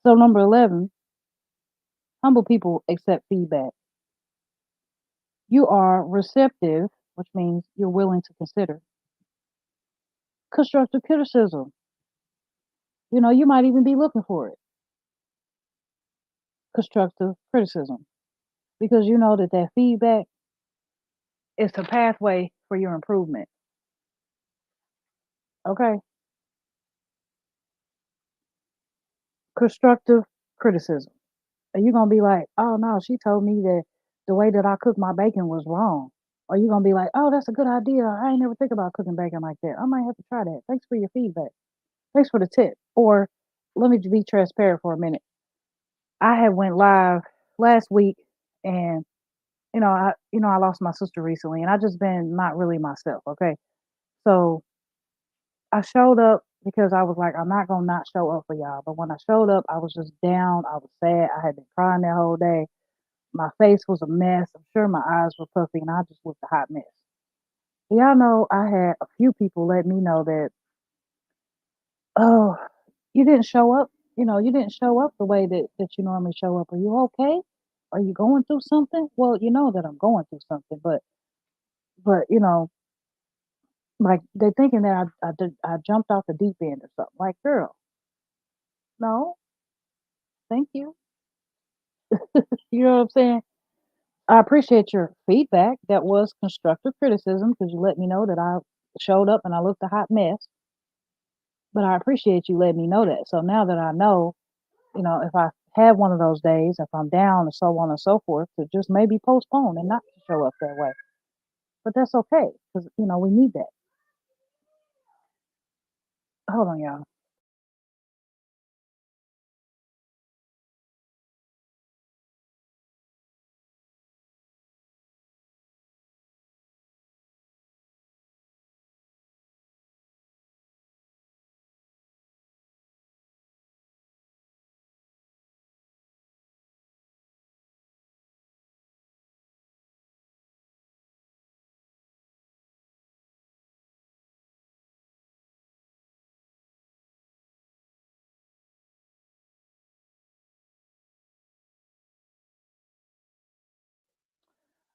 So number 11, humble people accept feedback. You are receptive, which means you're willing to consider constructive criticism. You might even be looking for it, constructive criticism, because you know that that feedback is a pathway for your improvement. Okay, constructive criticism. Are you gonna be like, oh no, she told me that the way that I cook my bacon was wrong? Or you gonna be like, oh, that's a good idea. I ain't never think about cooking bacon like that. I might have to try that. Thanks for your feedback. Thanks for the tip. Or let me be transparent for a minute. I had went live last week, and I lost my sister recently, and I just been not really myself. Okay, so I showed up because I was like, I'm not gonna not show up for y'all. But when I showed up, I was just down. I was sad. I had been crying that whole day. My face was a mess. I'm sure my eyes were puffy, and I just looked a hot mess. Y'all know I had a few people let me know that, oh, you didn't show up. You didn't show up the way that you normally show up. Are you okay? Are you going through something? Well, you know that I'm going through something, but like they're thinking that I jumped off the deep end or something. Like, girl, no, thank you. You know what I'm saying? I appreciate your feedback. That was constructive criticism because you let me know that I showed up and I looked a hot mess. But I appreciate you letting me know that. So now that I know, if I have one of those days, if I'm down and so on and so forth, to just maybe postpone and not to show up that way. But that's okay because, we need that. Hold on, y'all.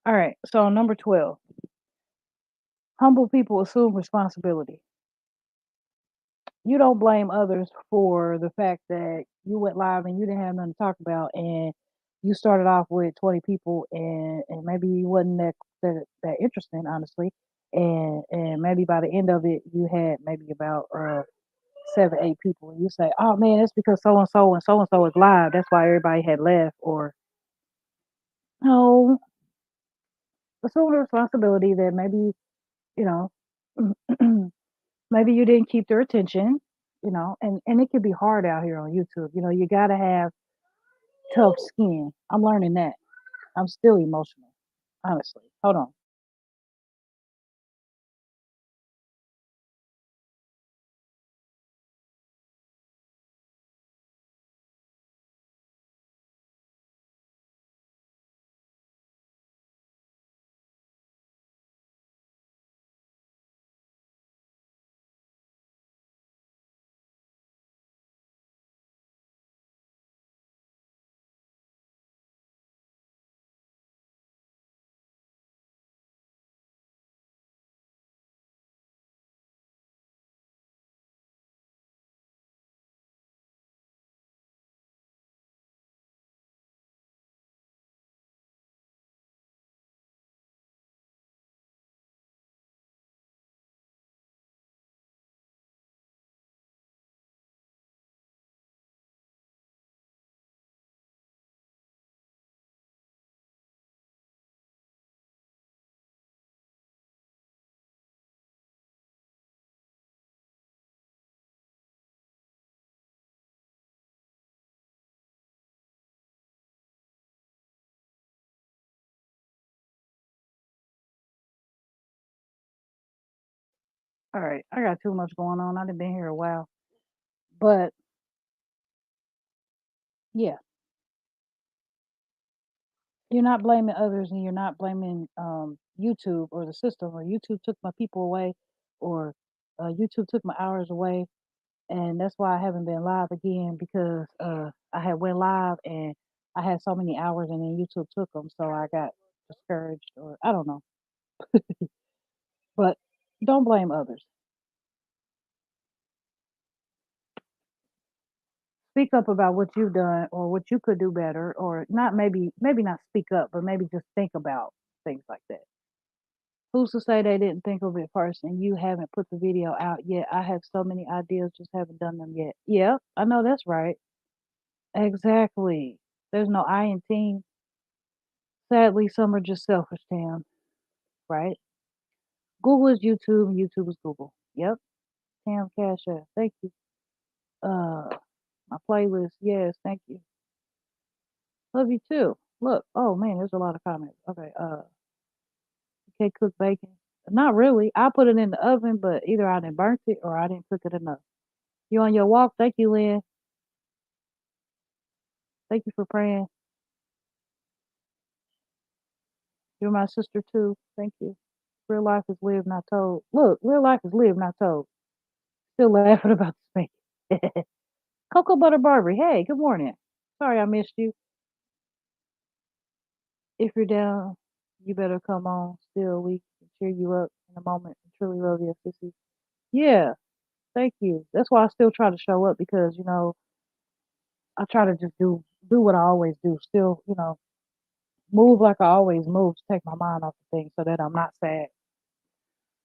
All right. So number 12, humble people assume responsibility. You don't blame others for the fact that you went live and you didn't have nothing to talk about, and you started off with 20 people, and maybe you wasn't that interesting, honestly, and maybe by the end of it you had maybe about 7 8 people, and you say, oh man, it's because so and so is live, that's why everybody had left. Or no, assume the responsibility that maybe, you know maybe you didn't keep their attention, and it can be hard out here on YouTube. You got to have tough skin. I'm learning that. I'm still emotional, honestly. Hold on. All right. I got too much going on. I've been here a while. But yeah, you're not blaming others and you're not blaming YouTube or the system, or YouTube took my people away, or YouTube took my hours away. And that's why I haven't been live again, because I had went live and I had so many hours and then YouTube took them, so I got discouraged or I don't know. But don't blame others. Speak up about what you've done or what you could do better or not maybe not speak up, but maybe just think about things like that. Who's to say they didn't think of it first and you haven't put the video out yet? I have so many ideas, just haven't done them yet. Yeah, I know that's right. Exactly. There's no I in team. Sadly, some are just selfish, Tam, right? Google is YouTube and YouTube is Google. Yep. Tam Cash App. Thank you. My playlist. Yes, thank you. Love you too. Look, oh man, there's a lot of comments. Okay, you can't cook bacon. Not really. I put it in the oven, but either I didn't burnt it or I didn't cook it enough. You on your walk? Thank you, Lynn. Thank you for praying. You're my sister too. Thank you. Real life is lived, not told. Look, real life is lived, not told. Still laughing about the spank. Cocoa Butter Barbie. Hey, good morning. Sorry I missed you. If you're down, you better come on. Still, we can cheer you up in a moment and truly love you, sissy. Yeah, thank you. That's why I still try to show up because I try to just do what I always do. Still, move like I always move to take my mind off of things so that I'm not sad.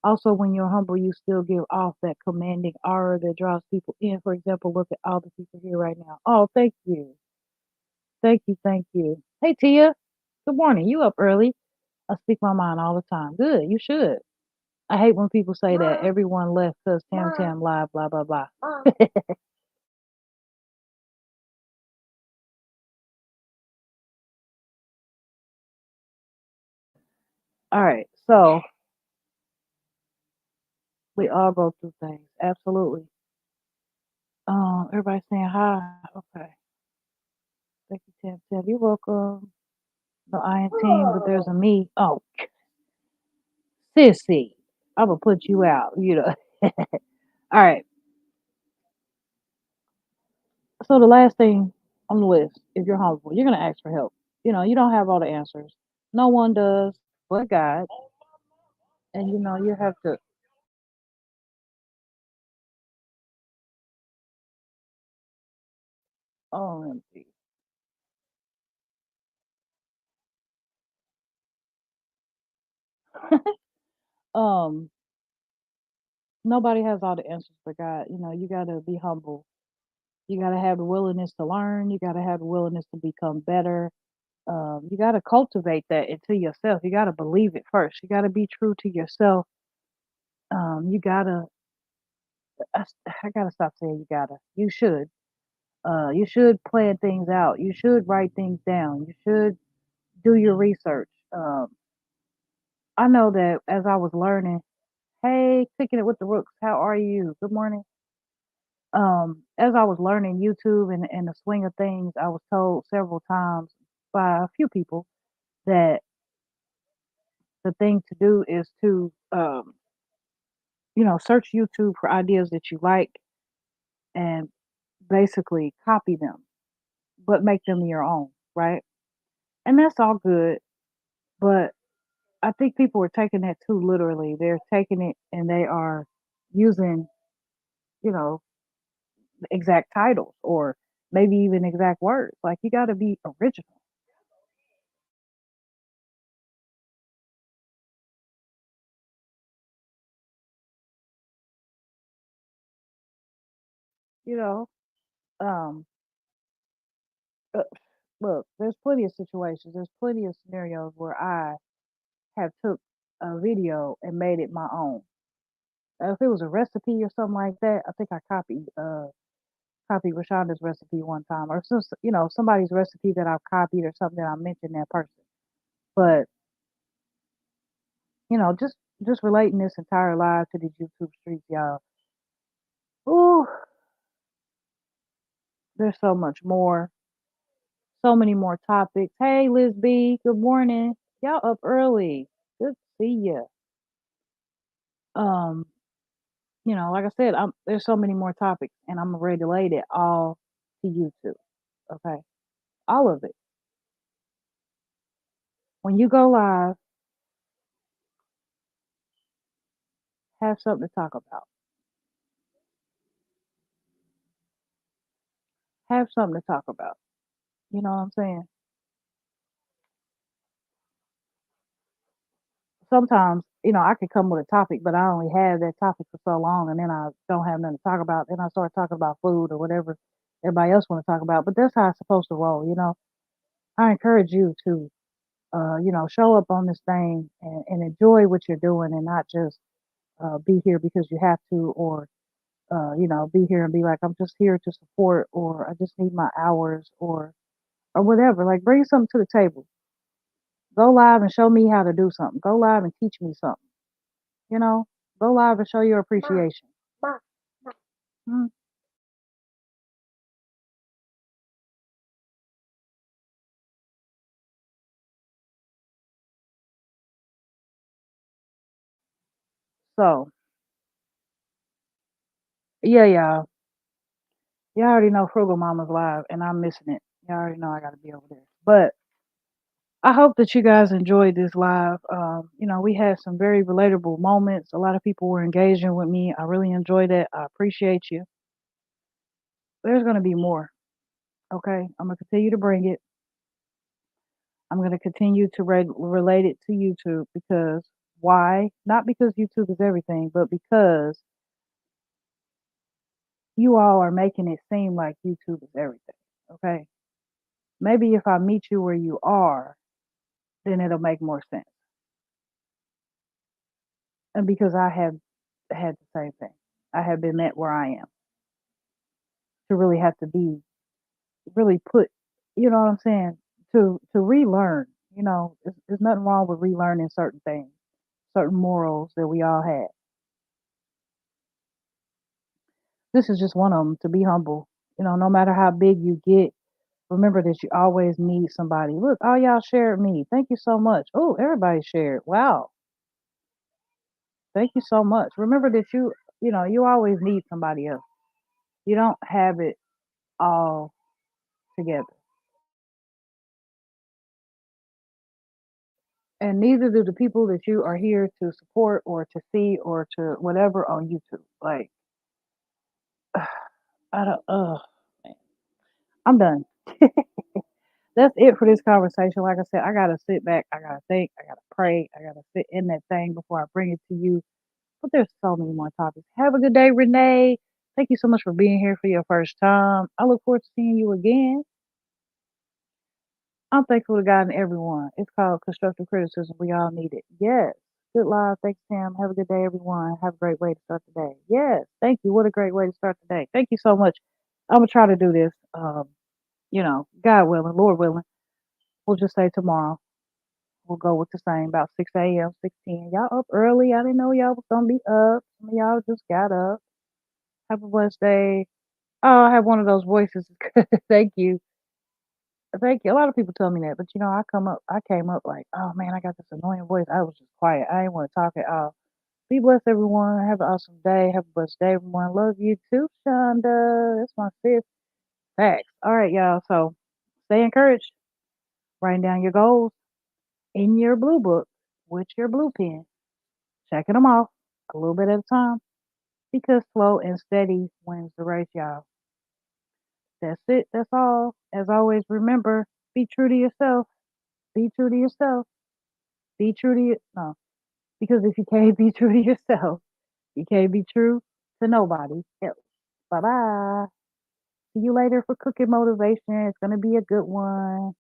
Also, when you're humble, you still give off that commanding aura that draws people in. For example, look at all the people here right now. Oh, thank you. Thank you. Thank you. Hey, Tia. Good morning. You up early? I speak my mind all the time. Good. You should. I hate when people say that Mom, everyone left because Tam Mom, Tam live, blah, blah, blah. Mom. All right. So we all go through things. Absolutely. Everybody saying hi. Okay. Thank you, Tam Tam. You're welcome. No, I ain't team, but there's a me. Oh, sissy. I'm gonna put you out. All right. So the last thing on the list, if you're humble, you're gonna ask for help. You don't have all the answers. No one does but God. And you have to OMG. um, nobody has all the answers but God. You gotta be humble. You gotta have the willingness to learn, you gotta have the willingness to become better. You gotta cultivate that into yourself. You gotta believe it first. You gotta be true to yourself. You gotta I gotta stop saying you gotta. You should. You should plan things out. You should write things down. You should do your research. I know that as I was learning, hey, kicking it with the rooks, how are you? Good morning. As I was learning YouTube and the swing of things, I was told several times by a few people that the thing to do is to, search YouTube for ideas that you like and basically copy them, but make them your own, right? And that's all good, but I think people are taking that too literally. They're taking it and they are using, you know, exact titles or maybe even exact words. Like you got to be original, you know. Um, uh, Look, there's plenty of situations. There's plenty of scenarios where I have took a video and made it my own. If it was a recipe or something like that, I think I copied Rashonda's recipe one time, or somebody's recipe that I've copied or something that I mentioned that person. But just relating this entire live to these YouTube streets, y'all. Ooh, there's so much more, so many more topics. Hey, Liz B, good morning. Y'all up early. Good to see you. Um, like I said, there's so many more topics, and I'm ready to lay it all to YouTube. Okay, all of it. When you go live, have something to talk about. Have something to talk about. You know what I'm saying? Sometimes, I could come with a topic, but I only have that topic for so long, and then I don't have nothing to talk about. Then I start talking about food or whatever everybody else want to talk about. But that's how it's supposed to roll. I encourage you to, show up on this thing and enjoy what you're doing, and not just be here because you have to, or be here and be like, I'm just here to support, or I just need my hours, or whatever. Like, bring something to the table. Go live and show me how to do something. Go live and teach me something. You know, go live and show your Ma, appreciation. ma, ma. Mm. So, yeah, y'all already know Frugal Mama's live, and I'm missing it. Y'all already know I got to be over there. But I hope that you guys enjoyed this live. We had some very relatable moments. A lot of people were engaging with me. I really enjoyed it. I appreciate you. There's going to be more. Okay, I'm gonna continue to bring it. I'm gonna continue to relate it to YouTube, because why? Not because YouTube is everything, but because you all are making it seem like YouTube is everything. Okay, maybe if I meet you where you are, then it'll make more sense. And because I have had the same thing, I have been met where I am, to really have to be really put. You know what I'm saying? To relearn. There's nothing wrong with relearning certain things, certain morals that we all had. This is just one of them, to be humble. No matter how big you get, remember that you always need somebody. Look, all y'all shared me. Thank you so much. Oh, everybody shared. Wow. Thank you so much. Remember that you always need somebody else. You don't have it all together. And neither do the people that you are here to support or to see or to whatever on YouTube. Like, I don't, man. I'm done. That's it for this conversation. Like I said, I gotta sit back, I gotta think, I gotta pray, I gotta sit in that thing before I bring it to you. But there's so many more topics. Have a good day, Renee. Thank you so much for being here for your first time. I look forward to seeing you again. I'm thankful to God and everyone. It's called constructive criticism. We all need it. Yes. Good live. Thanks, Sam. Have a good day, everyone. Have a great way to start the day. Yes. Thank you. What a great way to start the day. Thank you so much. I'm gonna try to do this. God willing, Lord willing. We'll just say tomorrow. We'll go with the same, about 6 a.m., 6:10. Y'all up early. I didn't know y'all was gonna be up. Some of y'all just got up. Have a blessed day. Oh, I have one of those voices. Thank you. Thank you. A lot of people tell me that, but I came up like, oh man, I got this annoying voice. I was just quiet. I didn't want to talk at all. Be blessed, everyone. Have an awesome day. Have a blessed day, everyone. Love you too, Shonda. That's my sis. Facts. All right, y'all. So stay encouraged. Writing down your goals in your blue book with your blue pen. Checking them off a little bit at a time, because slow and steady wins the race, y'all. That's it. That's all. As always, remember, be true to yourself. Be true to yourself. Be true to you. No, because if you can't be true to yourself, you can't be true to nobody else. Bye bye. See you later for cooking motivation. It's gonna be a good one.